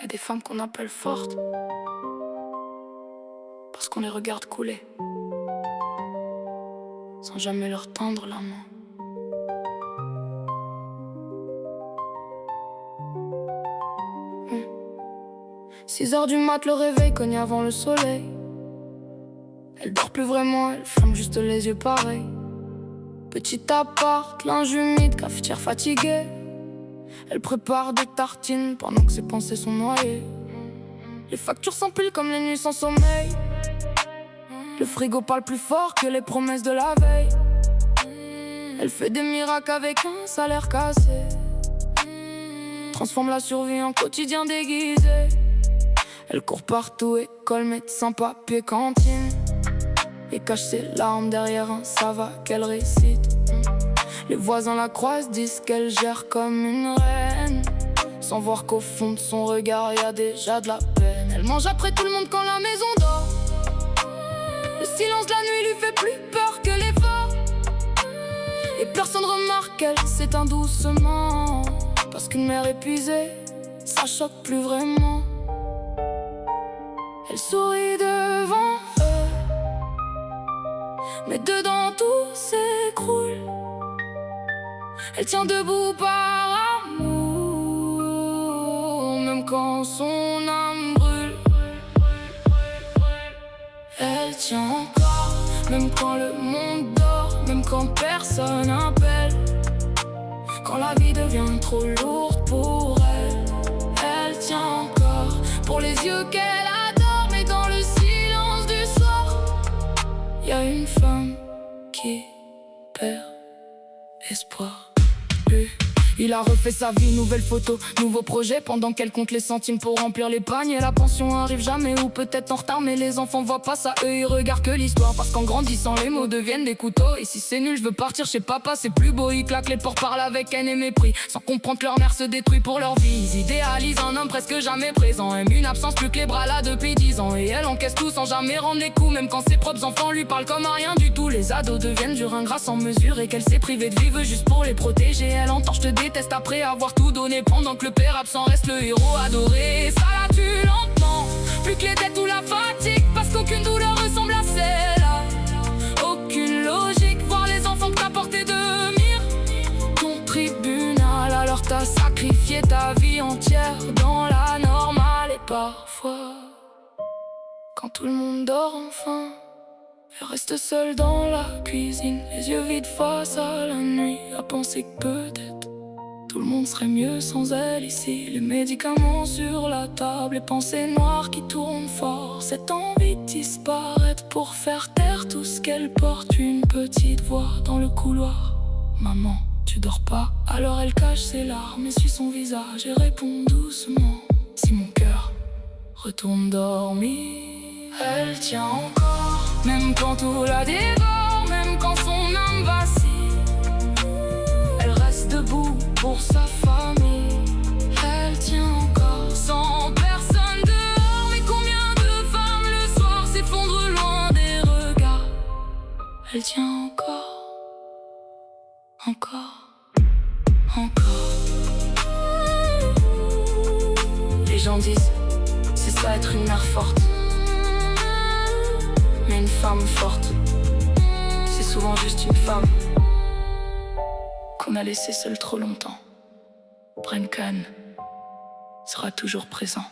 Y a des femmes qu'on appelle fortes parce qu'on les regarde couler sans jamais leur tendre la main. 6 heures du mat, le réveil cogne avant le soleil. Elle dort plus vraiment, elle ferme juste les yeux pareil. Petit appart, linge humide, cafetière fatiguée. Elle prépare des tartines pendant que ses pensées sont noyées. Les factures s'empilent comme les nuits sans sommeil. Le frigo parle plus fort que les promesses de la veille. Elle fait des miracles avec un salaire cassé. Transforme la survie en quotidien déguisé. Elle court partout, école, médecin, papier, cantine. Et cache ses larmes derrière un ça va qu'elle récite. Les voisins la croisent, disent qu'elle gère comme une reine, sans voir qu'au fond de son regard y a déjà de la peine. Elle mange après tout le monde quand la maison dort. Le silence de la nuit lui fait plus peur que l'effort. Et personne remarque qu'elle s'éteint doucement, parce qu'une mère épuisée, ça choque plus vraiment. Elle sourit devant eux, mais dedans tout s'écroule. Elle tient debout par amour, même quand son âme brûle. Elle tient encore, même quand le monde dort, même quand personne appelle. Quand la vie devient trop lourde pour elle, elle tient encore pour les yeux qu'elle adore. Mais dans le silence du soir, y a une femme qui perd espoir. Il a refait sa vie, nouvelle photo, nouveau projet. Pendant qu'elle compte les centimes pour remplir les paniers. La pension arrive jamais ou peut-être en retard, mais les enfants voient pas ça, eux ils regardent que l'histoire. Parce qu'en grandissant les mots deviennent des couteaux. Et si c'est nul, je veux partir chez papa, c'est plus beau. Ils claquent les portes, parlent avec haine et mépris, sans comprendre que leur mère se détruit pour leur vie. Ils idéalisent un homme presque jamais présent, aime une absence plus que les bras là depuis 10 ans. Et elle encaisse tout sans jamais rendre les coups, même quand ses propres enfants lui parlent comme à rien du tout. Les ados deviennent du ringras sans mesure, et qu'elle s'est privée de vivre juste pour les protéger. Elle entend je te déteste après avoir tout donné, pendant que le père absent reste le héros adoré. Ça la tue lentement, plus que les dettes ou la fatigue, parce qu'aucune douleur ressemble à celle-là. Aucune logique, voir les enfants que t'as portés de mire. Ton tribunal, alors t'as sacrifié ta vie entière dans la normale. Et parfois, quand tout le monde dort enfin, elle reste seule dans la cuisine, les yeux vides face à la nuit, à penser que peut-être tout le monde serait mieux sans elle ici. Les médicaments sur la table, les pensées noires qui tournent fort. Cette envie de disparaître pour faire taire tout ce qu'elle porte. Une petite voix dans le couloir: maman, tu dors pas? Alors elle cache ses larmes, essuie son visage et répond doucement: si mon cœur retourne dormir. Elle tient encore, même quand tout la dévore, même quand son âme vacille. Elle reste debout pour sa famille. Elle tient encore, sans personne dehors. Mais combien de femmes le soir s'effondrent loin des regards. Elle tient encore, encore. Les gens disent, c'est ça être une mère forte. Mais une femme forte, c'est souvent juste une femme qu'on a laissée seule trop longtemps. Brenkan sera toujours présent.